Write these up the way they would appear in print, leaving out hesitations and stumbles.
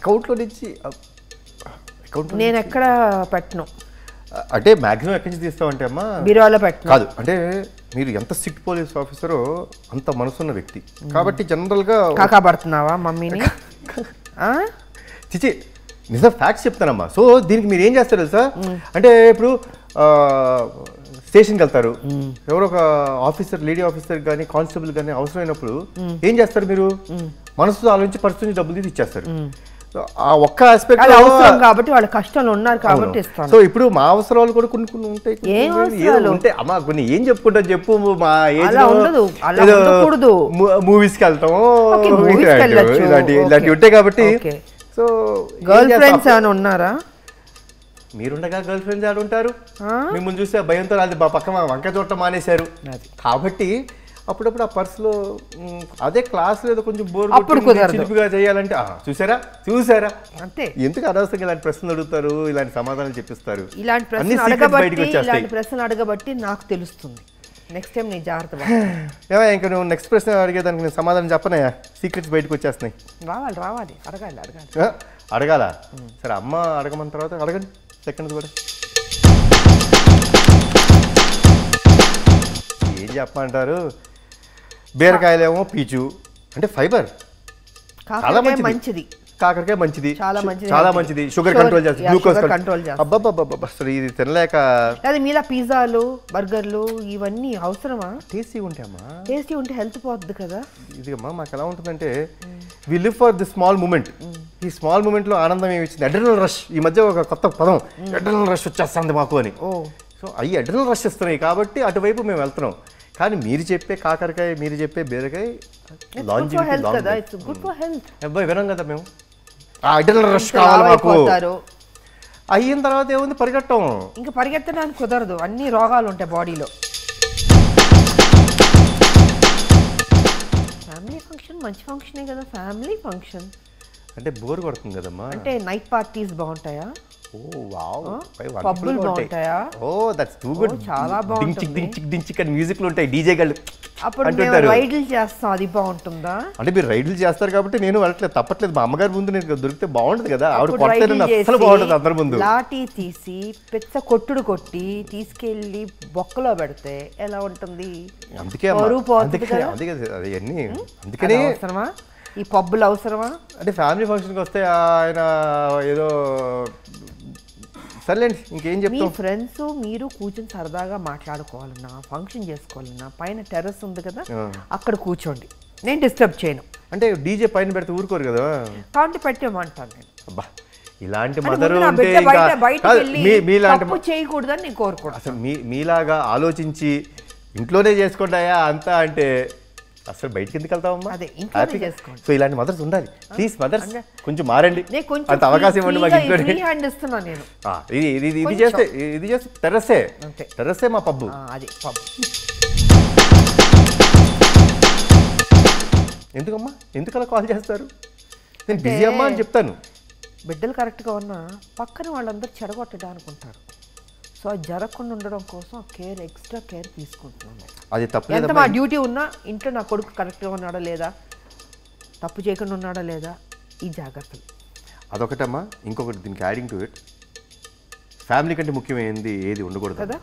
అకౌంట్లో నుంచి నేను ఎక్కడ పెట్టను, అంటే మ్యాక్సిమం ఎక్కడి నుంచి తీస్తామంటే అమ్మా బీరువాలో పెట్టను. కాదు, అంటే మీరు ఎంత స్ట్రిక్ట్ పోలీస్ ఆఫీసరో అంత మనసున్న వ్యక్తి కాబట్టి జనరల్గా కాకాపడుతున్నావా మమ్మీని? చిచి నిజం ఫ్యాక్ట్స్ చెప్తానమ్మా. సో దీనికి మీరు ఏం చేస్తారు తెలుసా, అంటే ఇప్పుడు స్టేషన్కి వెళ్తారు, ఎవరో ఒక ఆఫీసర్, లేడీ ఆఫీసర్ కానీ కానిస్టేబుల్ కానీ అవసరమైనప్పుడు ఏం చేస్తారు, మీరు మనసుతో ఆలోచించి పరిస్థితి నుంచి డబ్బులు తీసి ఇచ్చేస్తారు. ఆ ఒక్క ఆస్పెక్ట్ కాబట్టి వాళ్ళ కష్టాలు ఉన్నారు కాబట్టి ఇస్తాను. సో ఇప్పుడు మా అవసరాలు కూడా కొన్ని కొన్ని ఉంటాయి, ఉంటాయి అమ్మా. కొన్ని ఏం చెప్పుకుంటా చెప్పు, మా ఏజ్ మూవీస్కి వెళ్తాం ఇలాంటివి ఉంటాయి కాబట్టి. సో గర్ల్ ఫ్రెండ్స్ ఏమైనా ఉన్నారా? మీరుండగా గర్ల్ ఫ్రెండ్స్ ఆడు ఉంటారు, మిమ్మల్ని చూస్తే భయంతో అది పక్క వంక చూడటం మానేశారు కాబట్టి అప్పుడప్పుడు ఆ పర్సులో అదే క్లాస్ లేదో కొంచెం బోర్ చిలుపుగా చేయాలంటే చూసారా చూసారా అంతే. ఎందుకు అనవసరంగా ఇలాంటి ప్రశ్నలు అడుగుతారు, ఇలాంటి సమాధానం చెప్పిస్తారు. ఇలాంటి ప్రశ్నలు అడగబట్టి నాకు తెలుస్తుంది. నెక్స్ట్ టైం నేను జాగ్రత్త. ఇంకా నువ్వు నెక్స్ట్ ప్రశ్న అడిగేదానికి నేను సమాధానం చెప్పనయా, సీక్రెట్స్ బయటకు వచ్చేస్తున్నాయి. రావాలి అడగాలి. అడగాల? సరే అమ్మ అడగమన్న తర్వాత అడగండి, సెకండ్ కూడా ఏం చెప్పమంటారు. బీరకాయలేమో పీచు అంటే ఫైబర్, చాలా మంచిది. కాకరకాయ మంచిది, చాలా మంచిది, షుగర్ కంట్రోల్ చేస్తుంది, గ్లూకోజ్ కంట్రోల్ చేస్తుంది. అబ్బబ్బబ్బబ్బ అసలు ఇది తినలేక. అది మీలా పిజ్జాలు బర్గర్లు ఇవన్నీ అవసరమా? టేస్టీ ఉంటాయమ్మా, టేస్టీ ఉంటే హెల్త్ పోద్ది కదా. ఇది అమ్మా మాకు ఎలా ఉంటుందంటే we live for the small moment. ఈ స్మాల్ మూమెంట్లో ఆనందం ఏమి ఇచ్చింది, అడ్రినల్ రష్. ఈ మధ్య ఒక కొత్త పదం అడ్రినల్ రష్ వచ్చేస్తుంది మాకు అని. సో అవి అడ్రినల్ రష్ ఇస్తున్నాయి కాబట్టి అటువైపు మేము వెళ్తున్నాం. కానీ మీరు చెప్పే కాకరకాయ, మీరు చెప్పే బీరకాయ అబ్బాయి వినం కదా మేము. అడ్రినల్ రష్ కావాలి మాకు. అయిన తర్వాత ఏముంది, పరిగెట్టం. ఇంకా పరిగెత్తడానికి కుదరదు, అన్ని రోగాలు ఉంటాయి బాడీలో. ఫ్యామిలీ ఫంక్షన్ మంచి ఫంక్షనే కదా, ఫ్యామిలీ ఫంక్షన్ అంటే బోర్ కొడుతుంది కదమ్మా. అంటే నైట్ పార్టీస్ బాగుంటాయా? పబ్బులు బాగుంటాయా? That's too good. చాలా బాగుంటుంది. డించిక్ అని మ్యూజిక్లు ఉంటాయి, డీజే గళ్ళు. అప్పుడు మేము రైడ్లు చేస్తాం, అది బాగుంటుందా? అంటే మీరు రైడ్లు చేస్తారు కాబట్టి నేను వెళ్ళట్లేదు, తప్పట్లేదు. మా అమ్మగారి ముందు నేను దొరికితే బాగుంటుంది కదా, ఆవిడ కొడితే అసలు బాగుంటుంది అందరి ముందు. లాఠీ తీసి పెద్ద కొట్టుడు కొట్టి తీసుకెళ్లి బొక్కలో పెడితే ఎలా ఉంటుంది? అందుకే అందుకనే అవసరమా ఈ పబ్బులు, అవసరమా? అంటే ఫ్యామిలీ ఫంక్షన్కి వస్తే ఆయన ఏదో సర్లేండి, ఇంకేం చెప్తాం. మీ ఫ్రెండ్స్ మీరు కూర్చొని సరదాగా మాట్లాడుకోవాలన్నా, ఫంక్షన్ చేసుకోవాలన్నా పైన టెర్రస్ ఉంది కదా, అక్కడ కూర్చోండి, నేను డిస్టర్బ్ చేయను. అంటే డీజే పైన పెడితే ఊరుకోరు కదా, కాబట్టి పెట్టేమంటాను నేను. అబ్బా ఇలాంటి మదర్ చేయకూడదని నేను కోరుకుంటాను. అసలు మీలాగా ఆలోచించి ఇంట్లోనే చేసుకుంటాయా అంతా అంటే అసలు బయటికి ఎందుకు వెళ్తామమ్మా? సో ఇలాంటి మదర్స్ ఉండాలి. ప్లీజ్ మదర్స్ కొంచెం మారండి, అంత అవకాశం ఇవ్వండి మాకు. ఇది చేస్తే టెర్రస్సే మా పబ్బు. ఎందుకమ్మా, ఎందుకు అలా కాల్ చేస్తారు? నేను బిజీ అమ్మా అని చెప్తాను. బిడ్డలు కరెక్ట్గా ఉన్నా పక్కన వాళ్ళందరూ చెడగొట్టడానికి ఉంటారు. సో అది జరగకుండా ఉండడం కోసం కేర్, ఎక్స్ట్రా కేర్ తీసుకుంటున్నాను. అది తప్పు. ఎంత మా డ్యూటీ ఉన్నా ఇంట్లో నా కొడుకు కరెక్ట్గా ఉన్నాడా లేదా, తప్పు చేయకుండా ఉన్నాడా లేదా, ఈ జాగ్రత్తలు. అదొకటమ్మా. ఇంకొకటి దీనికి యాడింగ్ టు ఇట్, ఫ్యామిలీ కంటే ముఖ్యమైనది ఏది ఉండకూడదు కదా.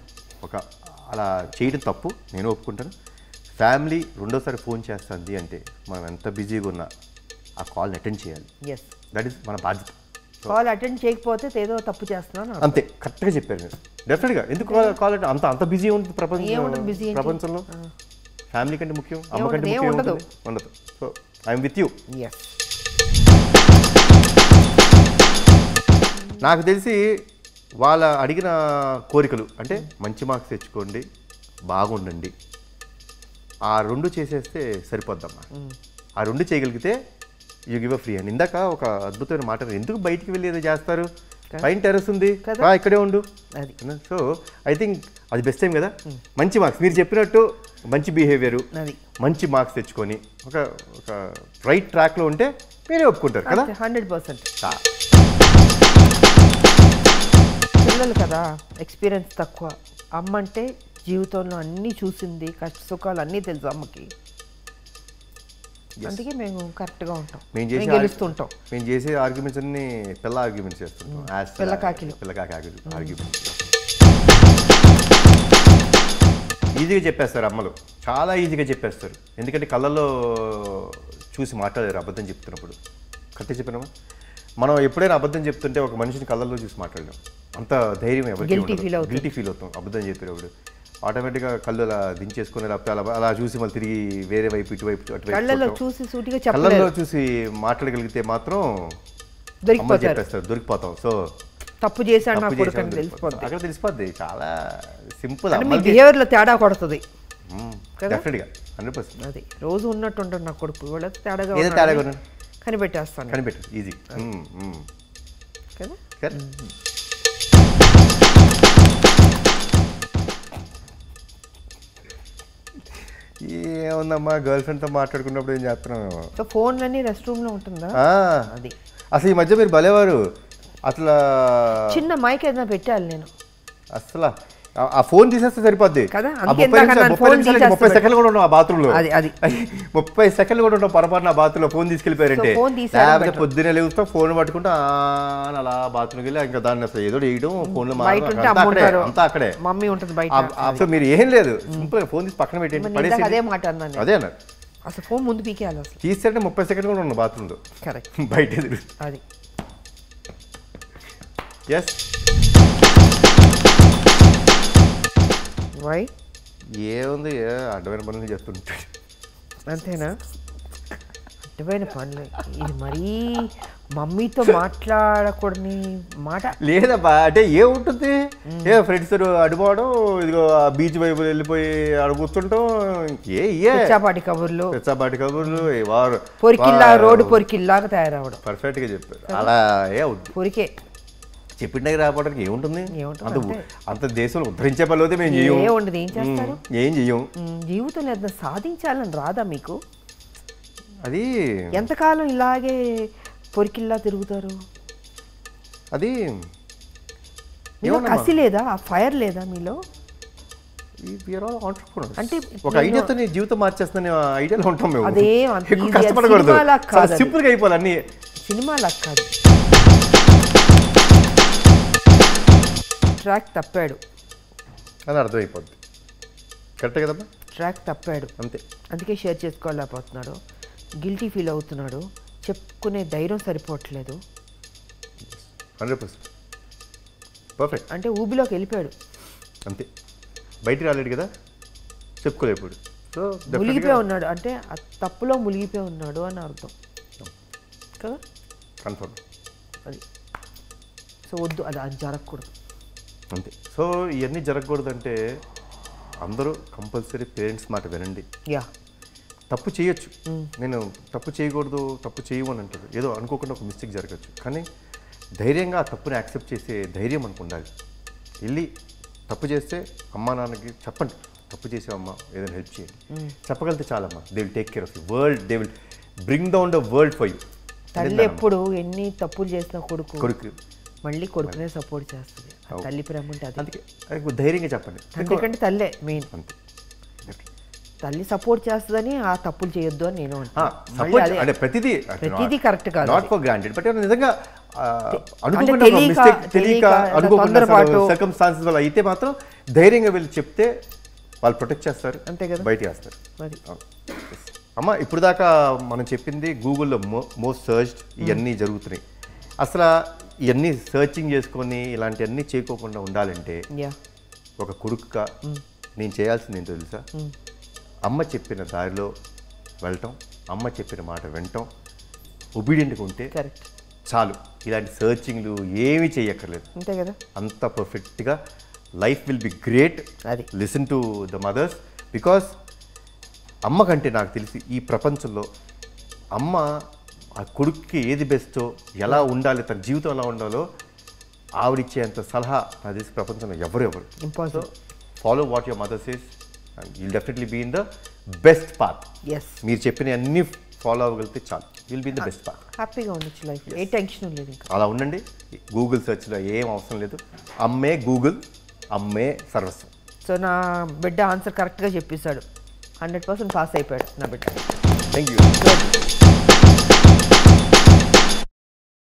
ఒక అలా చేయడం తప్పు, నేను ఒప్పుకుంటాను. ఫ్యామిలీ రెండోసారి ఫోన్ చేస్తుంది అంటే మనం ఎంత బిజీగా ఉన్నా ఆ కాల్ని అటెండ్ చేయాలి. దట్ ఈస్ మన బాధ్యత. కాల్ అటెండ్ చేయకపోతే ఏదో తప్పు చేస్తున్నాను అంతే. కరెక్ట్గా చెప్పారు మీరు. డెఫినెట్గా ఎందుకు కాల్ అంత బిజీ ఉంటుంది ప్రపంచంలో. ఫ్యామిలీ కంటే ముఖ్యం, అమ్మ కంటే ముఖ్యం ఉండదు. So I'm with you. నాకు తెలిసి వాళ్ళ అడిగిన కోరికలు అంటే మంచి మార్క్స్ తెచ్చుకోండి, బాగుండండి, ఆ రెండు చేసేస్తే సరిపోద్దమ్మా. ఆ రెండు చేయగలిగితే యూ గివ్ అ ఫ్రీ అని. ఇందాక ఒక అద్భుతమైన మాట, ఎందుకు బయటికి వెళ్ళి ఏదో చేస్తారు, పైన టెర్రస్ ఉంది ఇక్కడే ఉండు. సో ఐ థింక్ అది బెస్ట్ టైం కదా. మంచి మార్క్స్ మీరు చెప్పినట్టు, మంచి బిహేవియర్, మంచి మార్క్స్ తెచ్చుకొని ఒక రైట్ ట్రాక్లో ఉంటే మీరే ఒప్పుకుంటారు కదా. 100%. పిల్లలు కదా, ఎక్స్పీరియన్స్ తక్కువ. అమ్మ అంటే జీవితంలో అన్నీ చూసింది, కష్ట సుఖాలు అన్నీ తెలుసు అమ్మకి. అందుకే మేము కరెక్ట్గా ఉంటాం, మేము మేము గెలుస్తుంటాం. మేము చేసే ఆర్గ్యుమెంట్స్ అన్ని పిల్ల ఆర్గ్యుమెంట్స్ చేస్తుంటాం. పిల్లకాకి ఆర్గ్యుమెంట్స్ ఈజీగా చెప్పేస్తారు అమ్మలు, చాలా ఈజీగా చెప్పేస్తారు. ఎందుకంటే కళ్ళల్లో చూసి మాట్లాడారు అబద్ధం చెప్తున్నప్పుడు. కరెక్ట్ చెప్పినామా? మనం ఎప్పుడైనా అబద్ధం చెప్తుంటే ఒక మనిషిని కళ్ళల్లో చూసి మాట్లాడలేం, అంత ధైర్యం ఎవరికి గిల్టీ ఫీల్ అవుతాం అబద్ధం చెప్పేటప్పుడు. ఆటోమేటిక్గా కళ్ళు అలా దించేసుకుని లేకపోతే అలా చూసి మళ్ళీ తిరిగి వేరే వైపు ఇటువైపు కళ్ళల్లో చూసి మాట్లాడగలిగితే మాత్రం చెప్పేస్తారు, దొరికిపోతాం. సో తప్పు చేశాడు నా కొడుకు అని తెలిసిపోద్ది, అక్కడ తెలిసిపోద్ది. చాలా సింపుల్, బిహేవియర్లో తేడా కొడుతుంది డెఫినెట్గా 100%. అది రోజు ఉన్నట్టు ఉంటాడు నా కొడుకు, కూడా తేడాగా కనిపెట్టేస్తాను, కనిపెట్టు ఈజీ కదా. ఏముందమ్మా, గర్ల్ ఫ్రెండ్తో మాట్లాడుకున్నప్పుడు ఏం చేస్తున్నాం? సో ఫోన్లన్నీ రెస్ట్ రూమ్లో ఉంటుందా? అది అసలు ఈ మధ్య మీరు భలేవారు. అసలు చిన్న మైక్ ఏదైనా పెట్టాలి నేను, అసలు ఆ ఫోన్ తీసేస్తే సరిపోద్ది కదా. 30 సెకండ్లు కూడా ఉన్నాం ఆ బాత్రూంలో, 30 సెకండ్లు కూడా ఉంటాం పొరపాటున ఆ బాత్రూంలో ఫోన్ తీసుకెళ్ళిపోయారంటే. లేకపోతే పొద్దున్నే లేవుతాం ఫోన్ పట్టుకుంటా అలా బాత్రూమ్కి వెళ్ళి ఇంకా దాన్ని అసలు ఏదో వేయడం ఫోన్లో అంతా అక్కడే మమ్మీ ఉంటుంది బయట. అసలు మీరు ఏం లేదు, సింపుల్ ఫోన్ తీసి పక్కన పెట్టండి, పడేసి. అదే మాట అన్నాను, అదే అన్నారు. అసలు ఫోన్ ముందు పీకేయాలి, అసలు తీసేస్తే 30 సెకండ్లు కూడా ఉన్నాం బాత్రూంలో, కరెక్ట్ బయట ఎదురు. అది ఎస్ వై ఏముంది, అడ్డమైన పనులు చెప్తుంటాడు అంతేనా? అడ్డమైన పనులు ఇది మరీ మమ్మీతో మాట్లాడకూడని మాట లేదబ్బా. అంటే ఏముంటుంది, ఫ్రెండ్స్ అడుకోవడం, ఇదిగో బీచ్ వైపు వెళ్ళిపోయి అడుగుతుంటాం, పిచ్చాపాటి కబుర్లు వారు పొరికిల్లా రోడ్డు పొరికిల్లాగా తయారవడం. పర్ఫెక్ట్ గా చెప్పారు. అలా పొరికే చెప్పిన రావడానికి ఏముంటుంది, అంత దేశంలో ఉద్ధరించే పనులు అయితే మేము ఏం చెయ్యం. జీవితంలో ఏదైనా సాధించాలని రాదా మీకు? అది ఎంతకాలం ఇలాగే పొరికిల్లా తిరుగుతారు? అది కసి లేదా, ఆ ఫైర్ లేదా మీలో? అంటే ఒక ఐడియాతో జీవితం మార్చేస్తున్న ఐడియాలో ఉంటాం మేము. అదే కష్టపడకూడదు, సింపుల్ గా అయిపోవాలి అన్ని. సినిమాలా కాదు. ట్రాక్ తప్పాడు అని అర్థమైపోద్ది. కరెక్టే కదమ్మా, ట్రాక్ తప్పాడు అంతే. అందుకే షేర్ చేసుకోలేకపోతున్నాడు, గిల్టీ ఫీల్ అవుతున్నాడు, చెప్పుకునే ధైర్యం సరిపోవట్లేదు. 100% పర్ఫెక్ట్. అంటే ఊబిలోకి వెళ్ళిపోయాడు అంతే, బయటికి రాలేడు కదా, చెప్పుకోలేకపోయాడు. సో మునిగిపోయి ఉన్నాడు, అంటే ఆ తప్పులో మునిగిపోయి ఉన్నాడు అని అర్థం కదా, కన్ఫర్మ్. అది సో వద్దు, అది జరగకూడదు అంతే. సో ఇవన్నీ జరగకూడదంటే అందరూ కంపల్సరీ పేరెంట్స్ మాట వినండి. తప్పు చేయొచ్చు, నేను తప్పు చేయకూడదు, తప్పు చేయమని అంటారు, ఏదో అనుకోకుండా ఒక మిస్టేక్ జరగచ్చు, కానీ ధైర్యంగా ఆ తప్పుని యాక్సెప్ట్ చేసే ధైర్యం మనకు ఉండాలి. వెళ్ళి తప్పు చేస్తే అమ్మా నాన్నకి చెప్పండి, తప్పు చేసావమ్మా ఏదైనా హెల్ప్ చేయండి, చెప్పగలిగితే చాలమ్మా. They will take care of you world, they will bring down the world for you. తల్లి ఎప్పుడు ఎన్ని తప్పులు చేసిన కొడుకు మళ్ళీ కొడుకునే సపోర్ట్ చేస్తుంది. తల్లి ప్రేమ ఉంటే అందుకే ధైర్యంగా చెప్పండి, ఎందుకంటే తల్లే మెయిన్. అంతే, తల్లి సపోర్ట్ చేస్తుందని ఆ తప్పులు చేయొద్దు అని నేను అంటే ప్రతిదీ కరెక్ట్ కాదు, నాట్ ఫర్ గ్రాంటెడ్. బట్ నిజంగా సర్కమ్స్టాన్సెస్ వల్ల అయితే మాత్రం ధైర్యంగా వెళ్ళి చెప్తే వాళ్ళు ప్రొటెక్ట్ చేస్తారు, అంతే కదా, బయట వేస్తారు. అమ్మ ఇప్పుడు దాకా మనం చెప్పింది గూగుల్లో మోస్ట్ సర్చ్డ్ ఇవన్నీ జరుగుతున్నాయి. అసలు ఇవన్నీ సర్చింగ్ చేసుకొని ఇలాంటివన్నీ చేయకోకుండా ఉండాలంటే ఒక కొడుకుగా నేను చేయాల్సింది ఏంటో తెలుసా? అమ్మ చెప్పిన దారిలో వెళ్ళటం, అమ్మ చెప్పిన మాట వినటం, ఒబీడియంట్గా ఉంటే చాలు. ఇలాంటి సర్చింగ్లు ఏమీ చేయక్కర్లేదు, అంతే కదా. అంత పర్ఫెక్ట్గా life will be great. Listen to the mothers, because అమ్మ కంటే నాకు తెలిసి ఈ ప్రపంచంలో అమ్మ ఆ కొడుక్కి ఏది బెస్టో, ఎలా ఉండాలి, తన జీవితం ఎలా ఉండాలో ఆవిడిచ్చేంత సలహా నాకు తెలిసి ప్రపంచంలో ఎవరు impossible. Follow what your mother says and you'll definitely be in the best path. మీరు చెప్పిన అన్ని ఫాలో అవ్వగలిగితే చాలు, will be in the best path. హ్యాపీగా ఉండొచ్చు లైఫ్, ఏ టెన్షన్ లేదు. అలా ఉండండి. గూగుల్ సెర్చ్లో ఏం అవసరం లేదు, అమ్మే గూగుల్, అమ్మే సర్వస్వం. సో నా బిడ్డ ఆన్సర్ కరెక్ట్గా చెప్పేశాడు, 100% పాస్ అయిపోయాడు నా బిడ్డ. Thank you